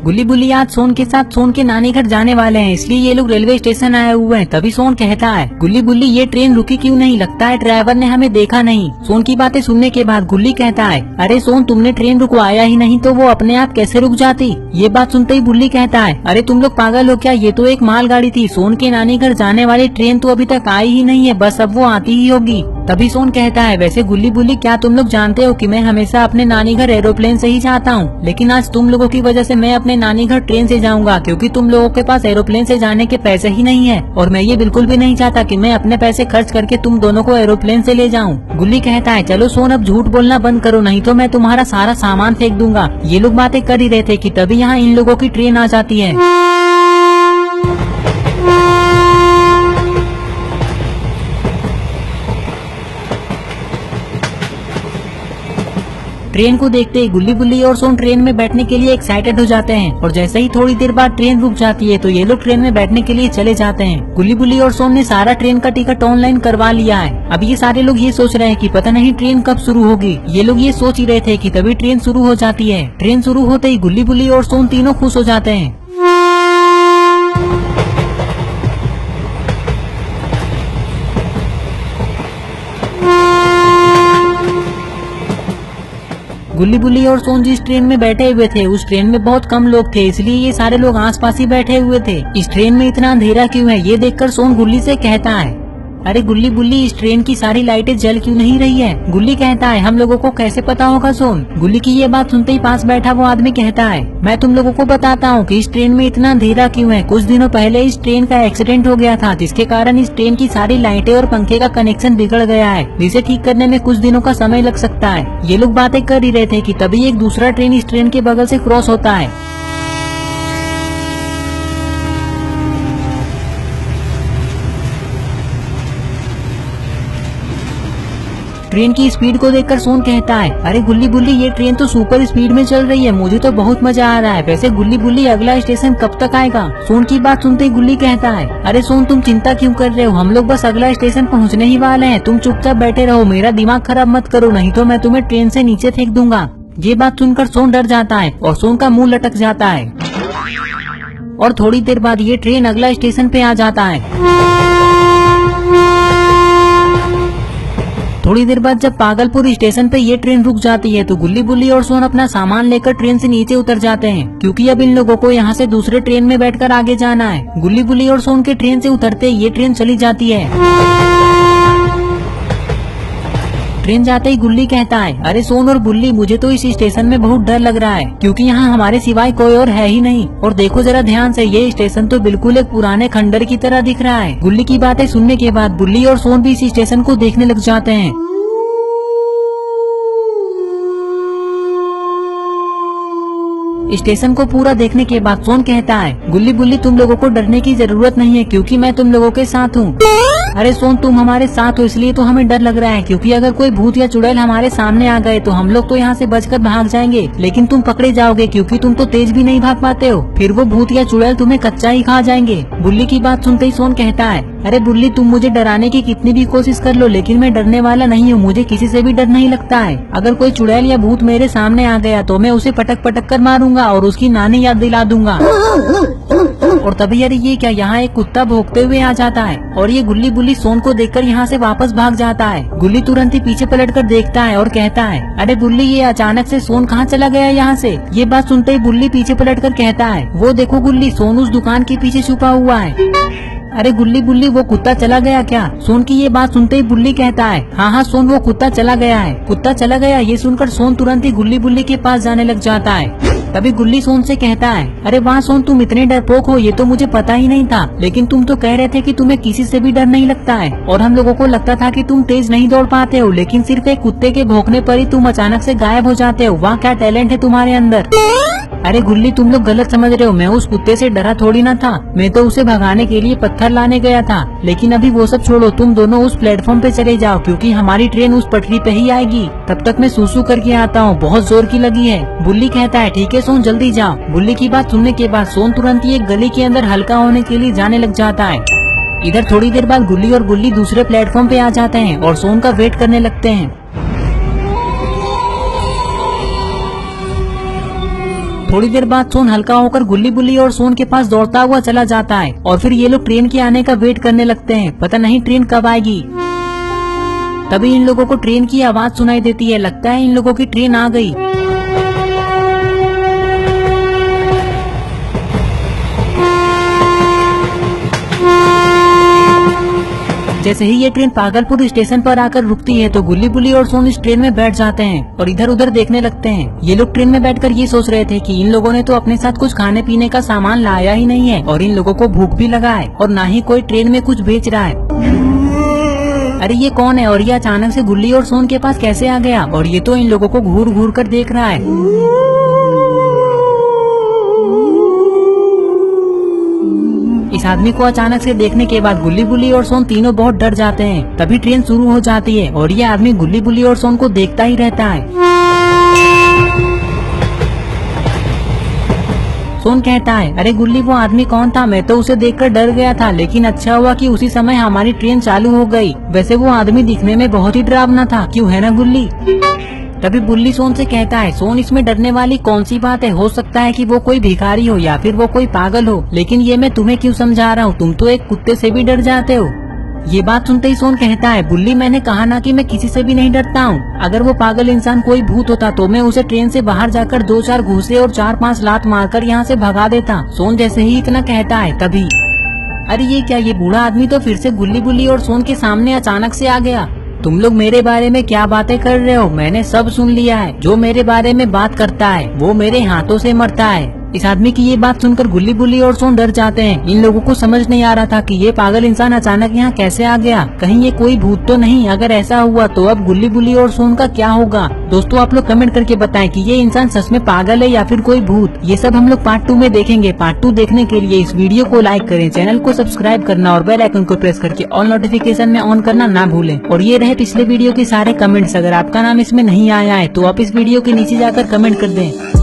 गुल्ली बुल्ली आज सोन के साथ सोन के नानी घर जाने वाले हैं, इसलिए ये लोग रेलवे स्टेशन आए हुए हैं। तभी सोन कहता है, गुल्ली बुल्ली ये ट्रेन रुकी क्यों नहीं, लगता है ड्राइवर ने हमें देखा नहीं। सोन की बातें सुनने के बाद गुल्ली कहता है, अरे सोन तुमने ट्रेन रुकवाया ही नहीं तो वो अपने आप कैसे रुक जाती। ये बात सुनते ही बुल्ली कहता है, अरे तुम लोग पागल हो क्या, ये तो एक मालगाड़ी थी। सोन के नानी घर जाने वाली ट्रेन तो अभी तक आई ही नहीं है, बस अब वो आती ही होगी। तभी सोन कहता है, वैसे गुल्ली बुल्ली क्या तुम लोग जानते हो कि मैं हमेशा अपने नानी घर एरोप्लेन से ही जाता हूँ, लेकिन आज तुम लोगों की वजह से मैं अपने नानी घर ट्रेन से जाऊंगा, क्योंकि तुम लोगों के पास एरोप्लेन से जाने के पैसे ही नहीं है। और मैं ये बिल्कुल भी नहीं चाहता कि मैं अपने पैसे खर्च करके तुम दोनों को एरोप्लेन से ले जाऊं। गुल्ली कहता है, चलो सोन अब झूठ बोलना बंद करो, नहीं तो मैं तुम्हारा सारा सामान फेंक दूंगा। ये लोग बातें कर ही रहे थे कि तभी यहाँ इन लोगों की ट्रेन आ जाती है। ट्रेन को देखते ही गुल्ली बुल्ली और सोन ट्रेन में बैठने के लिए एक्साइटेड हो जाते हैं, और जैसे ही थोड़ी देर बाद ट्रेन रुक जाती है तो ये लोग ट्रेन में बैठने के लिए चले जाते हैं। गुल्ली बुल्ली और सोन ने सारा ट्रेन का टिकट ऑनलाइन करवा लिया है। अब ये सारे लोग ये सोच रहे हैं कि पता नहीं ट्रेन कब शुरू होगी। ये लोग ये सोच ही रहे थे कि तभी ट्रेन शुरू हो जाती है। ट्रेन शुरू होते ही गुल्ली बुल्ली और सोन तीनों खुश हो जाते हैं। गुल्ली बुल्ली और सोन जिस ट्रेन में बैठे हुए थे उस ट्रेन में बहुत कम लोग थे, इसलिए ये सारे लोग आसपास ही बैठे हुए थे। इस ट्रेन में इतना अंधेरा क्यों है, ये देखकर सोन गुल्ली से कहता है, अरे गुल्ली बुल्ली इस ट्रेन की सारी लाइटें जल क्यों नहीं रही है। गुल्ली कहता है, हम लोगों को कैसे पता होगा सोन। गुल्ली की ये बात सुनते ही पास बैठा वो आदमी कहता है, मैं तुम लोगों को बताता हूँ कि इस ट्रेन में इतना अंधेरा क्यों है। कुछ दिनों पहले इस ट्रेन का एक्सीडेंट हो गया था, जिसके कारण इस ट्रेन की सारी लाइटें और पंखे का कनेक्शन बिगड़ गया है, जिसे ठीक करने में कुछ दिनों का समय लग सकता है। ये लोग बातें कर ही रहे थे कि तभी एक दूसरा ट्रेन इस ट्रेन के बगल से क्रॉस होता है। ट्रेन की स्पीड को देखकर सोन कहता है, अरे गुल्ली बुल्ली ये ट्रेन तो सुपर स्पीड में चल रही है, मुझे तो बहुत मजा आ रहा है। वैसे गुल्ली बुल्ली अगला स्टेशन कब तक आएगा। सोन की बात सुनते ही गुल्ली कहता है, अरे सोन तुम चिंता क्यों कर रहे हो, हम लोग बस अगला स्टेशन पहुंचने ही वाले हैं। तुम चुपचाप बैठे रहो, मेरा दिमाग खराब मत करो, नहीं तो मैं तुम्हें ट्रेन से नीचे फेंक दूंगा। ये बात सुनकर सोन डर जाता है और सोन का मुंह लटक जाता है। और थोड़ी देर बाद ये ट्रेन अगला स्टेशन पे आ जाता है। थोड़ी देर बाद जब पागलपुर स्टेशन पे ये ट्रेन रुक जाती है तो गुल्ली बुल्ली और सोन अपना सामान लेकर ट्रेन से नीचे उतर जाते हैं, क्योंकि अब इन लोगों को यहाँ से दूसरे ट्रेन में बैठकर आगे जाना है। गुल्ली बुल्ली और सोन के ट्रेन से उतरते ये ट्रेन चली जाती है। ट्रेन जाते ही गुल्ली कहता है, अरे सोन और बुल्ली मुझे तो इस स्टेशन में बहुत डर लग रहा है, क्योंकि यहाँ हमारे सिवाय कोई और है ही नहीं। और देखो जरा ध्यान से, ये स्टेशन तो बिल्कुल एक पुराने खंडर की तरह दिख रहा है। गुल्ली की बातें सुनने के बाद बुल्ली और सोन भी इस स्टेशन को देखने लग जाते हैं। स्टेशन को पूरा देखने के बाद सोन कहता है, गुल्ली बुल्ली तुम लोगों को डरने की जरूरत नहीं है, क्योंकि मैं तुम लोगों के साथ हूँ। अरे सोन तुम हमारे साथ हो इसलिए तो हमें डर लग रहा है, क्योंकि अगर कोई भूत या चुड़ैल हमारे सामने आ गए तो हम लोग तो यहाँ से बचकर भाग जाएंगे, लेकिन तुम पकड़े जाओगे, क्योंकि तुम तो तेज भी नहीं भाग पाते हो। फिर वो भूत या चुड़ैल तुम्हें कच्चा ही खा जाएंगे। बुल्ली की बात सुनते ही सोन कहता है, अरे बुल्ली तुम मुझे डराने की कितनी भी कोशिश कर लो, लेकिन मैं डरने वाला नहीं हूँ, मुझे किसी से भी डर नहीं लगता है। अगर कोई चुड़ैल या भूत मेरे सामने आ गया तो मैं उसे पटक पटक कर मारूंगा और उसकी नानी याद दिला दूंगा। और तभी अरे ये क्या, यहाँ एक कुत्ता भौंकते हुए आ जाता है और ये गुल्ली बुल्ली सोन को देखकर यहाँ से वापस भाग जाता है। गुल्ली तुरंत ही पीछे पलटकर देखता है और कहता है, अरे बुल्ली ये अचानक से सोन कहाँ चला गया यहाँ से। ये बात सुनते ही बुल्ली पीछे पलटकर कहता है, वो देखो गुल्ली, सोन उस दुकान के पीछे छुपा हुआ है। अरे गुल्ली बुल्ली वो कुत्ता चला गया क्या। सोन की ये बात सुनते ही बुल्ली कहता है, हाँ सोन वो कुत्ता चला गया है। कुत्ता चला गया, ये सुनकर सोन तुरंत ही गुल्ली बुल्ली के पास जाने लग जाता है। तभी गुल्ली सोन से कहता है, अरे वाह सोन तुम इतने डरपोक हो, ये तो मुझे पता ही नहीं था, लेकिन तुम तो कह रहे थे कि तुम्हें किसी से भी डर नहीं लगता है, और हम लोगों को लगता था कि तुम तेज नहीं दौड़ पाते हो, लेकिन सिर्फ एक कुत्ते के भौंकने पर ही तुम अचानक से गायब हो जाते हो। वाह क्या टैलेंट है तुम्हारे अंदर। अरे गुल्ली तुम लोग गलत समझ रहे हो, मैं उस कुत्ते से डरा थोड़ी ना था, मैं तो उसे भगाने के लिए पत्थर लाने गया था। लेकिन अभी वो सब छोड़ो, तुम दोनों उस प्लेटफॉर्म पे चले जाओ, क्योंकि हमारी ट्रेन उस पटरी पे ही आएगी। तब तक मैं सूसू करके आता हूँ, बहुत जोर की लगी है। बुल्ली कहता है, ठीक है सोन जल्दी जाओ। बुल्ली की बात सुनने के बाद सोन तुरंत ही एक गली के अंदर हल्का होने के लिए जाने लग जाता है। इधर थोड़ी देर बाद गुल्ली और बुल्ली दूसरे प्लेटफॉर्म पे आ जाते हैं और सोन का वेट करने लगते हैं। थोड़ी देर बाद सोन हल्का होकर गुल्ली बुल्ली और सोन के पास दौड़ता हुआ चला जाता है और फिर ये लोग ट्रेन के आने का वेट करने लगते हैं। पता नहीं ट्रेन कब आएगी। तभी इन लोगों को ट्रेन की आवाज सुनाई देती है। लगता है इन लोगों की ट्रेन आ गई। जैसे ही ये ट्रेन पागलपुर स्टेशन पर आकर रुकती है तो गुल्ली बुल्ली और सोन इस ट्रेन में बैठ जाते हैं और इधर उधर देखने लगते हैं। ये लोग ट्रेन में बैठकर ये सोच रहे थे कि इन लोगों ने तो अपने साथ कुछ खाने पीने का सामान लाया ही नहीं है और इन लोगों को भूख भी लगा है और ना ही कोई ट्रेन में कुछ बेच रहा है। अरे ये कौन है और ये अचानक से गुल्ली और सोन के पास कैसे आ गया और ये तो इन लोगों को घूर घूर कर देख रहा है। इस आदमी को अचानक से देखने के बाद गुल्ली बुल्ली और सोन तीनों बहुत डर जाते हैं। तभी ट्रेन शुरू हो जाती है और ये आदमी गुल्ली बुल्ली और सोन को देखता ही रहता है। सोन कहता है, अरे गुल्ली वो आदमी कौन था? मैं तो उसे देखकर डर गया था, लेकिन अच्छा हुआ कि उसी समय हमारी ट्रेन चालू हो गई। वैसे वो आदमी दिखने में बहुत ही डरावना था, क्यों है ना गुल्ली? तभी बुल्ली सोन से कहता है, सोन इसमें डरने वाली कौन सी बात है? हो सकता है कि वो कोई भिखारी हो या फिर वो कोई पागल हो, लेकिन ये मैं तुम्हें क्यों समझा रहा हूँ? तुम तो एक कुत्ते से भी डर जाते हो। ये बात सुनते ही सोन कहता है, बुल्ली मैंने कहा ना कि मैं किसी से भी नहीं डरता हूँ। अगर वो पागल इंसान कोई भूत होता तो मैं उसे ट्रेन से बाहर जाकर 2-4 घूंसे और 4-5 लात मारकर यहाँ से भगा देता। सोन जैसे ही इतना कहता है तभी अरे ये क्या, ये बूढ़ा आदमी तो फिर से गुल्ली बुल्ली और सोन के सामने अचानक से आ गया। तुम लोग मेरे बारे में क्या बातें कर रहे हो? मैंने सब सुन लिया है। जो मेरे बारे में बात करता है वो मेरे हाथों से मरता है। इस आदमी की ये बात सुनकर गुल्ली बुल्ली और सोन डर जाते हैं। इन लोगों को समझ नहीं आ रहा था कि ये पागल इंसान अचानक यहाँ कैसे आ गया। कहीं ये कोई भूत तो नहीं? अगर ऐसा हुआ तो अब गुल्ली बुल्ली और सोन का क्या होगा? दोस्तों आप लोग कमेंट करके बताएं कि ये इंसान सच में पागल है या फिर कोई भूत। ये सब हम लोग पार्ट 2 में देखेंगे। पार्ट 2 देखने के लिए इस वीडियो को लाइक करें, चैनल को सब्सक्राइब करना और बेल आइकन को प्रेस करके ऑल नोटिफिकेशन में ऑन करना ना भूलें। और ये रहे पिछले वीडियो के सारे कमेंट्स। अगर आपका नाम इसमें नहीं आया है तो आप इस वीडियो के नीचे जाकर कमेंट कर दें।